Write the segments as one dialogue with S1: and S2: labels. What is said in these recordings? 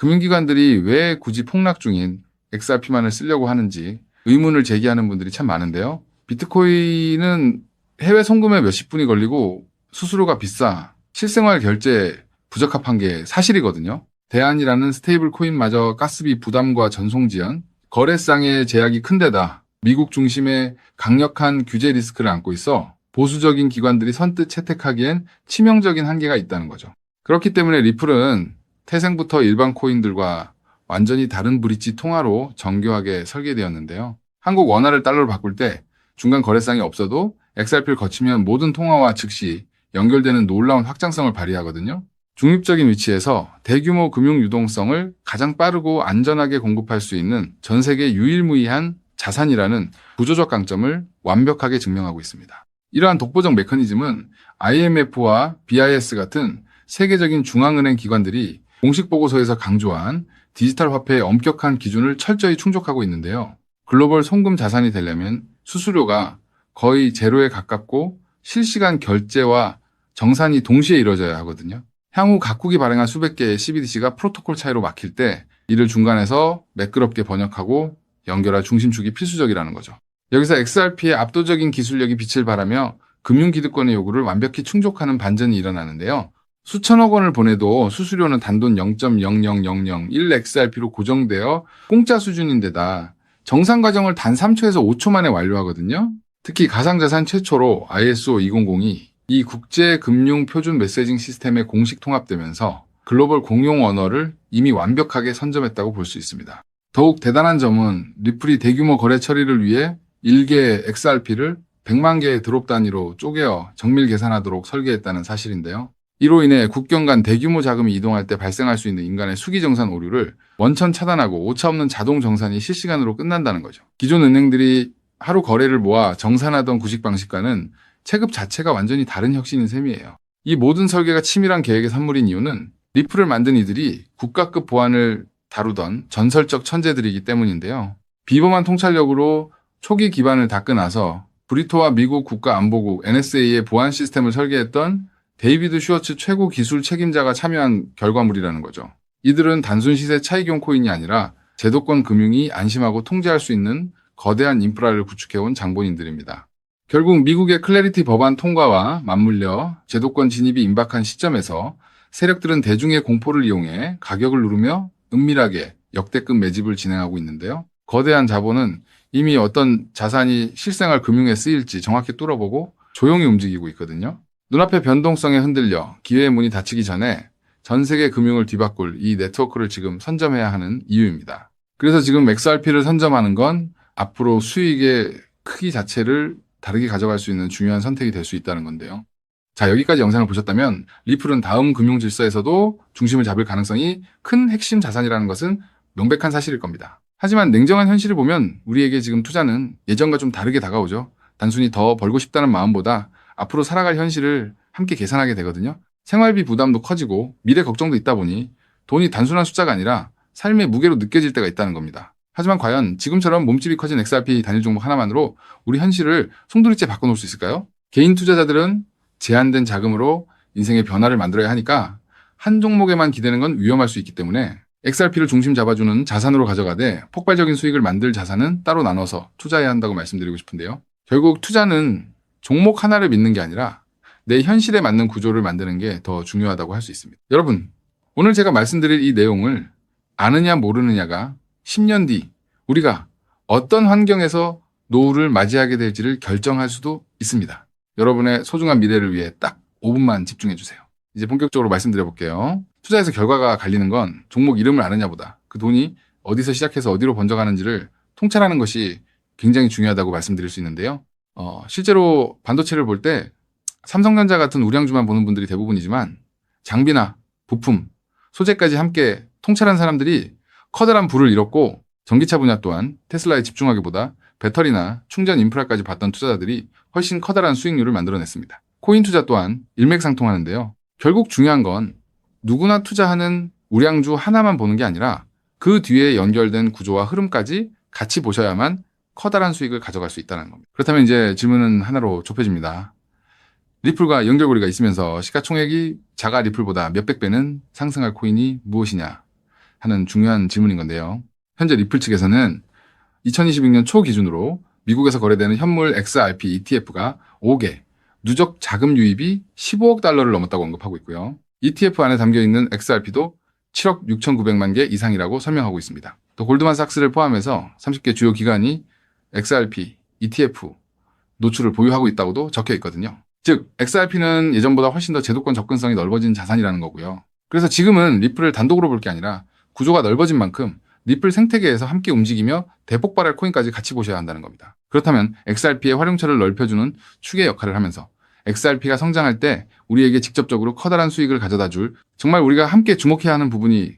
S1: 금융기관들이 왜 굳이 폭락 중인 XRP만을 쓰려고 하는지 의문을 제기하는 분들이 참 많은데요. 비트코인은 해외 송금에 몇십 분이 걸리고 수수료가 비싸 실생활 결제에 부적합한 게 사실이거든요. 대안이라는 스테이블 코인마저 가스비 부담과 전송 지연, 거래상의 제약이 큰 데다 미국 중심의 강력한 규제 리스크를 안고 있어 보수적인 기관들이 선뜻 채택하기엔 치명적인 한계가 있다는 거죠. 그렇기 때문에 리플은 태생부터 일반 코인들과 완전히 다른 브릿지 통화로 정교하게 설계되었는데요. 한국 원화를 달러로 바꿀 때 중간 거래상이 없어도 XRP를 거치면 모든 통화와 즉시 연결되는 놀라운 확장성을 발휘하거든요. 중립적인 위치에서 대규모 금융 유동성을 가장 빠르고 안전하게 공급할 수 있는 전 세계 유일무이한 자산이라는 구조적 강점을 완벽하게 증명하고 있습니다. 이러한 독보적 메커니즘은 IMF와 BIS 같은 세계적인 중앙은행 기관들이 공식 보고서에서 강조한 디지털 화폐의 엄격한 기준을 철저히 충족하고 있는데요. 글로벌 송금 자산이 되려면 수수료가 거의 제로에 가깝고 실시간 결제와 정산이 동시에 이루어져야 하거든요. 향후 각국이 발행한 수백 개의 CBDC가 프로토콜 차이로 막힐 때 이를 중간에서 매끄럽게 번역하고 연결할 중심축이 필수적이라는 거죠. 여기서 XRP의 압도적인 기술력이 빛을 발하며 금융기득권의 요구를 완벽히 충족하는 반전이 일어나는데요. 수천억 원을 보내도 수수료는 단돈 0.00001XRP로 고정되어 공짜 수준인데다 정산 과정을 단 3초에서 5초 만에 완료하거든요. 특히 가상자산 최초로 ISO 2002, 이 국제금융표준 메시징 시스템에 공식 통합되면서 글로벌 공용 언어를 이미 완벽하게 선점했다고 볼 수 있습니다. 더욱 대단한 점은 리플이 대규모 거래 처리를 위해 1개의 XRP를 100만 개의 드롭 단위로 쪼개어 정밀 계산하도록 설계했다는 사실인데요. 이로 인해 국경 간 대규모 자금이 이동할 때 발생할 수 있는 인간의 수기 정산 오류를 원천 차단하고 오차없는 자동 정산이 실시간으로 끝난다는 거죠. 기존 은행들이 하루 거래를 모아 정산하던 구식 방식과는 체급 자체가 완전히 다른 혁신인 셈이에요. 이 모든 설계가 치밀한 계획의 산물인 이유는 리플을 만든 이들이 국가급 보안을 다루던 전설적 천재들이기 때문인데요. 비범한 통찰력으로 초기 기반을 닦고 나서 브리토와 미국 국가안보국 NSA의 보안 시스템을 설계했던 데이비드 슈워츠 최고 기술 책임자가 참여한 결과물이라는 거죠. 이들은 단순 시세 차익용 코인이 아니라 제도권 금융이 안심하고 통제할 수 있는 거대한 인프라를 구축해온 장본인들입니다. 결국 미국의 클래리티 법안 통과와 맞물려 제도권 진입이 임박한 시점에서 세력들은 대중의 공포를 이용해 가격을 누르며 은밀하게 역대급 매집을 진행하고 있는데요. 거대한 자본은 이미 어떤 자산이 실생활 금융에 쓰일지 정확히 뚫어보고 조용히 움직이고 있거든요. 눈앞의 변동성에 흔들려 기회의 문이 닫히기 전에 전 세계 금융을 뒤바꿀 이 네트워크를 지금 선점해야 하는 이유입니다. 그래서 지금 XRP를 선점하는 건 앞으로 수익의 크기 자체를 다르게 가져갈 수 있는 중요한 선택이 될 수 있다는 건데요. 자, 여기까지 영상을 보셨다면 리플은 다음 금융 질서에서도 중심을 잡을 가능성이 큰 핵심 자산이라는 것은 명백한 사실일 겁니다. 하지만 냉정한 현실을 보면 우리에게 지금 투자는 예전과 좀 다르게 다가오죠. 단순히 더 벌고 싶다는 마음보다 앞으로 살아갈 현실을 함께 계산하게 되거든요. 생활비 부담도 커지고 미래 걱정도 있다 보니 돈이 단순한 숫자가 아니라 삶의 무게로 느껴질 때가 있다는 겁니다. 하지만 과연 지금처럼 몸집이 커진 XRP 단일 종목 하나만으로 우리 현실을 송두리째 바꿔놓을 수 있을까요? 개인 투자자들은 제한된 자금으로 인생의 변화를 만들어야 하니까 한 종목에만 기대는 건 위험할 수 있기 때문에 XRP를 중심 잡아주는 자산으로 가져가되 폭발적인 수익을 만들 자산은 따로 나눠서 투자해야 한다고 말씀드리고 싶은데요. 결국 투자는 종목 하나를 믿는 게 아니라 내 현실에 맞는 구조를 만드는 게 더 중요하다고 할 수 있습니다. 여러분, 오늘 제가 말씀드릴 이 내용을 아느냐 모르느냐가 10년 뒤 우리가 어떤 환경에서 노후를 맞이하게 될지를 결정할 수도 있습니다. 여러분의 소중한 미래를 위해 딱 5분만 집중해 주세요. 이제 본격적으로 말씀드려 볼게요. 투자에서 결과가 갈리는 건 종목 이름을 아느냐보다 그 돈이 어디서 시작해서 어디로 번져가는지를 통찰하는 것이 굉장히 중요하다고 말씀드릴 수 있는데요. 실제로 반도체를 볼 때 삼성전자 같은 우량주만 보는 분들이 대부분이지만 장비나 부품, 소재까지 함께 통찰한 사람들이 커다란 부를 잃었고 전기차 분야 또한 테슬라에 집중하기보다 배터리나 충전 인프라까지 봤던 투자자들이 훨씬 커다란 수익률을 만들어냈습니다. 코인 투자 또한 일맥상통하는데요. 결국 중요한 건 누구나 투자하는 우량주 하나만 보는 게 아니라 그 뒤에 연결된 구조와 흐름까지 같이 보셔야만 커다란 수익을 가져갈 수 있다는 겁니다. 그렇다면 이제 질문은 하나로 좁혀집니다. 리플과 연결고리가 있으면서 시가총액이 자가 리플보다 몇백 배는 상승할 코인이 무엇이냐? 하는 중요한 질문인 건데요. 현재 리플 측에서는 2026년 초 기준으로 미국에서 거래되는 현물 XRP ETF가 5개, 누적 자금 유입이 15억 달러를 넘었다고 언급하고 있고요. ETF 안에 담겨있는 XRP도 7억 6,900만 개 이상이라고 설명하고 있습니다. 또 골드만삭스를 포함해서 30개 주요 기관이 XRP, ETF 노출을 보유하고 있다고도 적혀 있거든요. 즉, XRP는 예전보다 훨씬 더 제도권 접근성이 넓어진 자산이라는 거고요. 그래서 지금은 리플을 단독으로 볼 게 아니라 구조가 넓어진 만큼 리플 생태계에서 함께 움직이며 대폭발할 코인까지 같이 보셔야 한다는 겁니다. 그렇다면 XRP의 활용처를 넓혀주는 축의 역할을 하면서 XRP가 성장할 때 우리에게 직접적으로 커다란 수익을 가져다 줄 정말 우리가 함께 주목해야 하는 부분이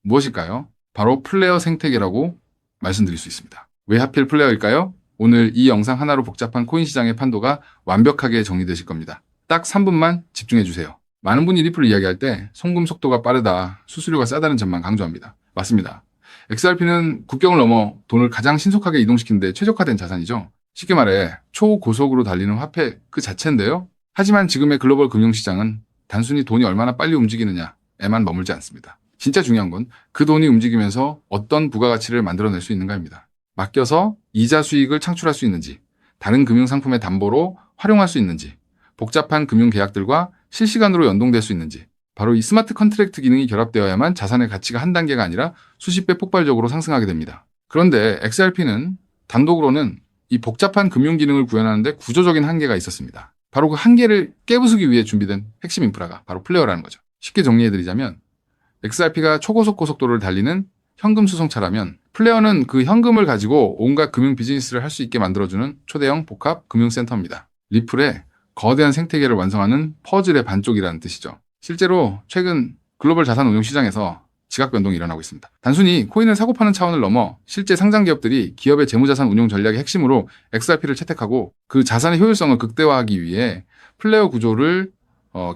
S1: 무엇일까요? 바로 플레이어 생태계라고 말씀드릴 수 있습니다. 왜 하필 플레이어일까요? 오늘 이 영상 하나로 복잡한 코인 시장의 판도가 완벽하게 정리되실 겁니다. 딱 3분만 집중해주세요. 많은 분이 리플을 이야기할 때 송금 속도가 빠르다, 수수료가 싸다는 점만 강조합니다. 맞습니다. XRP는 국경을 넘어 돈을 가장 신속하게 이동시키는 데 최적화된 자산이죠. 쉽게 말해 초고속으로 달리는 화폐 그 자체인데요. 하지만 지금의 글로벌 금융시장은 단순히 돈이 얼마나 빨리 움직이느냐에만 머물지 않습니다. 진짜 중요한 건 그 돈이 움직이면서 어떤 부가가치를 만들어낼 수 있는가입니다. 맡겨서 이자 수익을 창출할 수 있는지, 다른 금융상품의 담보로 활용할 수 있는지, 복잡한 금융계약들과 실시간으로 연동될 수 있는지, 바로 이 스마트 컨트랙트 기능이 결합되어야만 자산의 가치가 한 단계가 아니라 수십 배 폭발적으로 상승하게 됩니다. 그런데 XRP는 단독으로는 이 복잡한 금융 기능을 구현하는데 구조적인 한계가 있었습니다. 바로 그 한계를 깨부수기 위해 준비된 핵심 인프라가 바로 플레이어라는 거죠. 쉽게 정리해드리자면 XRP가 초고속 고속도로를 달리는 현금 수송차라면 플레이어는 그 현금을 가지고 온갖 금융 비즈니스를 할 수 있게 만들어주는 초대형 복합 금융센터입니다. 리플의 거대한 생태계를 완성하는 퍼즐의 반쪽이라는 뜻이죠. 실제로 최근 글로벌 자산 운용 시장에서 지각 변동이 일어나고 있습니다. 단순히 코인을 사고 파는 차원을 넘어 실제 상장 기업들이 기업의 재무자산 운용 전략의 핵심으로 XRP를 채택하고 그 자산의 효율성을 극대화하기 위해 플레이어 구조를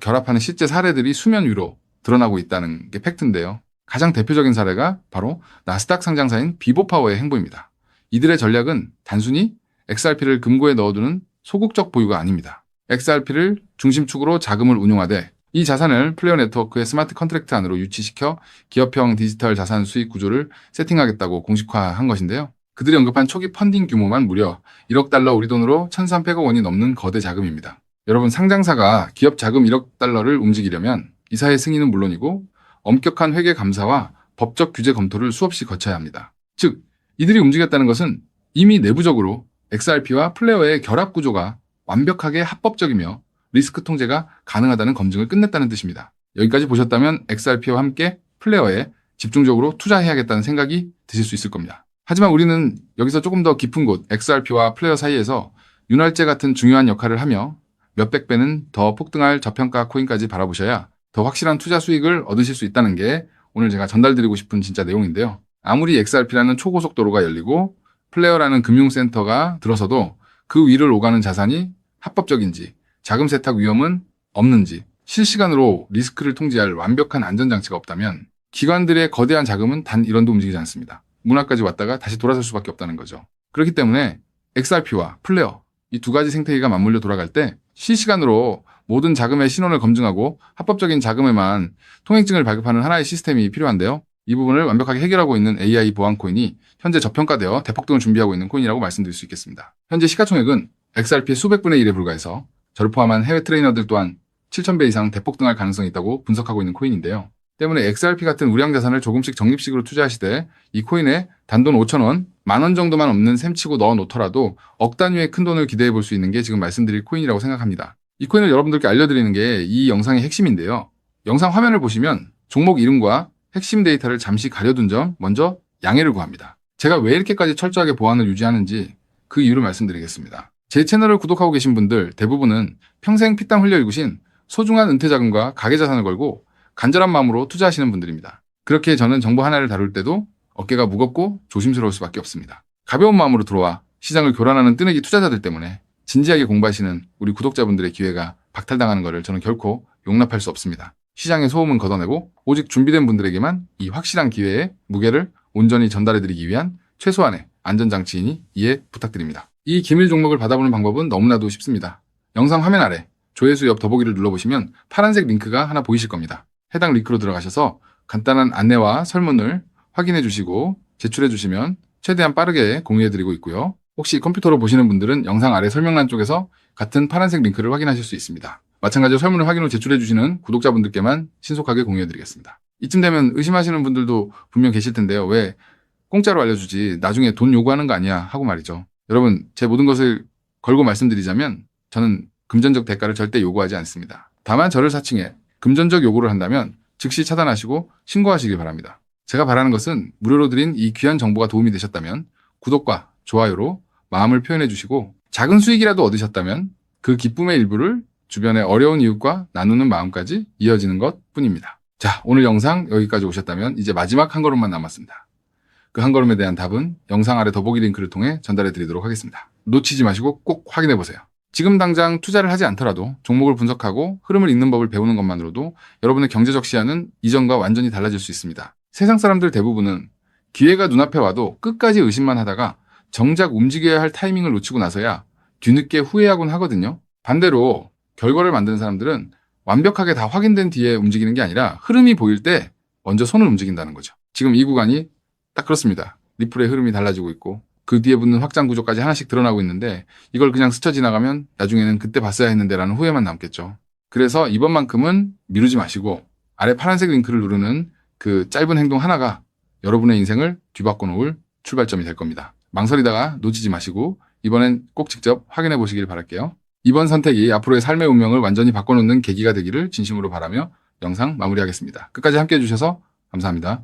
S1: 결합하는 실제 사례들이 수면 위로 드러나고 있다는 게 팩트인데요. 가장 대표적인 사례가 바로 나스닥 상장사인 비보파워의 행보입니다. 이들의 전략은 단순히 XRP를 금고에 넣어두는 소극적 보유가 아닙니다. XRP를 중심축으로 자금을 운용하되 이 자산을 플레이어 네트워크의 스마트 컨트랙트 안으로 유치시켜 기업형 디지털 자산 수익 구조를 세팅하겠다고 공식화한 것인데요. 그들이 언급한 초기 펀딩 규모만 무려 1억 달러 우리 돈으로 1,300억 원이 넘는 거대 자금입니다. 여러분, 상장사가 기업 자금 1억 달러를 움직이려면 이사의 승인은 물론이고 엄격한 회계 감사와 법적 규제 검토를 수없이 거쳐야 합니다. 즉, 이들이 움직였다는 것은 이미 내부적으로 XRP와 플레이어의 결합 구조가 완벽하게 합법적이며 리스크 통제가 가능하다는 검증을 끝냈다는 뜻입니다. 여기까지 보셨다면 XRP와 함께 플레이어에 집중적으로 투자해야겠다는 생각이 드실 수 있을 겁니다. 하지만 우리는 여기서 조금 더 깊은 곳 XRP와 플레이어 사이에서 윤활제 같은 중요한 역할을 하며 몇백 배는 더 폭등할 저평가 코인까지 바라보셔야 더 확실한 투자 수익을 얻으실 수 있다는 게 오늘 제가 전달드리고 싶은 진짜 내용인데요. 아무리 XRP라는 초고속도로가 열리고 플레이어라는 금융센터가 들어서도 그 위를 오가는 자산이 합법적인지, 자금 세탁 위험은 없는지, 실시간으로 리스크를 통제할 완벽한 안전장치가 없다면 기관들의 거대한 자금은 단 1원도 움직이지 않습니다. 문화까지 왔다가 다시 돌아설 수밖에 없다는 거죠. 그렇기 때문에 XRP와 플레이어, 이 두 가지 생태계가 맞물려 돌아갈 때 실시간으로 모든 자금의 신원을 검증하고 합법적인 자금에만 통행증을 발급하는 하나의 시스템이 필요한데요. 이 부분을 완벽하게 해결하고 있는 AI 보안 코인이 현재 저평가되어 대폭등을 준비하고 있는 코인이라고 말씀드릴 수 있겠습니다. 현재 시가총액은 XRP의 수백 분의 1에 불과해서 저를 포함한 해외 트레이너들 또한 7,000배 이상 대폭등할 가능성이 있다고 분석하고 있는 코인인데요. 때문에 XRP 같은 우량 자산을 조금씩 적립식으로 투자하시되 이 코인에 단돈 5,000원, 10,000원 정도만 없는 셈치고 넣어 놓더라도 억 단위의 큰 돈을 기대해 볼 수 있는 게 지금 말씀드릴 코인이라고 생각합니다. 이 코인을 여러분들께 알려드리는 게 이 영상의 핵심인데요. 영상 화면을 보시면 종목 이름과 핵심 데이터를 잠시 가려둔 점 먼저 양해를 구합니다. 제가 왜 이렇게까지 철저하게 보안을 유지하는지 그 이유를 말씀드리겠습니다. 제 채널을 구독하고 계신 분들 대부분은 평생 피땀 흘려 일구신 소중한 은퇴자금과 가계자산을 걸고 간절한 마음으로 투자하시는 분들입니다. 그렇게 저는 정보 하나를 다룰 때도 어깨가 무겁고 조심스러울 수밖에 없습니다. 가벼운 마음으로 들어와 시장을 교란하는 뜨내기 투자자들 때문에 진지하게 공부하시는 우리 구독자분들의 기회가 박탈당하는 것을 저는 결코 용납할 수 없습니다. 시장의 소음은 걷어내고 오직 준비된 분들에게만 이 확실한 기회의 무게를 온전히 전달해드리기 위한 최소한의 안전장치이니 이해 부탁드립니다. 이 기밀 종목을 받아보는 방법은 너무나도 쉽습니다. 영상 화면 아래 조회수 옆 더보기를 눌러보시면 파란색 링크가 하나 보이실 겁니다. 해당 링크로 들어가셔서 간단한 안내와 설문을 확인해 주시고 제출해 주시면 최대한 빠르게 공유해 드리고 있고요. 혹시 컴퓨터로 보시는 분들은 영상 아래 설명란 쪽에서 같은 파란색 링크를 확인하실 수 있습니다. 마찬가지로 설문을 확인 후 제출해 주시는 구독자분들께만 신속하게 공유해 드리겠습니다. 이쯤 되면 의심하시는 분들도 분명 계실 텐데요. 왜 공짜로 알려주지 나중에 돈 요구하는 거 아니야 하고 말이죠. 여러분, 제 모든 것을 걸고 말씀드리자면 저는 금전적 대가를 절대 요구하지 않습니다. 다만 저를 사칭해 금전적 요구를 한다면 즉시 차단하시고 신고하시길 바랍니다. 제가 바라는 것은 무료로 드린 이 귀한 정보가 도움이 되셨다면 구독과 좋아요로 마음을 표현해 주시고 작은 수익이라도 얻으셨다면 그 기쁨의 일부를 주변의 어려운 이웃과 나누는 마음까지 이어지는 것 뿐입니다. 자, 오늘 영상 여기까지 오셨다면 이제 마지막 한 걸음만 남았습니다. 그 한 걸음에 대한 답은 영상 아래 더보기 링크를 통해 전달해 드리도록 하겠습니다. 놓치지 마시고 꼭 확인해 보세요. 지금 당장 투자를 하지 않더라도 종목을 분석하고 흐름을 읽는 법을 배우는 것만으로도 여러분의 경제적 시야는 이전과 완전히 달라질 수 있습니다. 세상 사람들 대부분은 기회가 눈앞에 와도 끝까지 의심만 하다가 정작 움직여야 할 타이밍을 놓치고 나서야 뒤늦게 후회하곤 하거든요. 반대로 결과를 만드는 사람들은 완벽하게 다 확인된 뒤에 움직이는 게 아니라 흐름이 보일 때 먼저 손을 움직인다는 거죠. 지금 이 구간이 딱 그렇습니다. 리플의 흐름이 달라지고 있고 그 뒤에 붙는 확장 구조까지 하나씩 드러나고 있는데 이걸 그냥 스쳐 지나가면 나중에는 그때 봤어야 했는데 라는 후회만 남겠죠. 그래서 이번만큼은 미루지 마시고 아래 파란색 링크를 누르는 그 짧은 행동 하나가 여러분의 인생을 뒤바꿔 놓을 출발점이 될 겁니다. 망설이다가 놓치지 마시고 이번엔 꼭 직접 확인해 보시길 바랄게요. 이번 선택이 앞으로의 삶의 운명을 완전히 바꿔놓는 계기가 되기를 진심으로 바라며 영상 마무리하겠습니다. 끝까지 함께해 주셔서 감사합니다.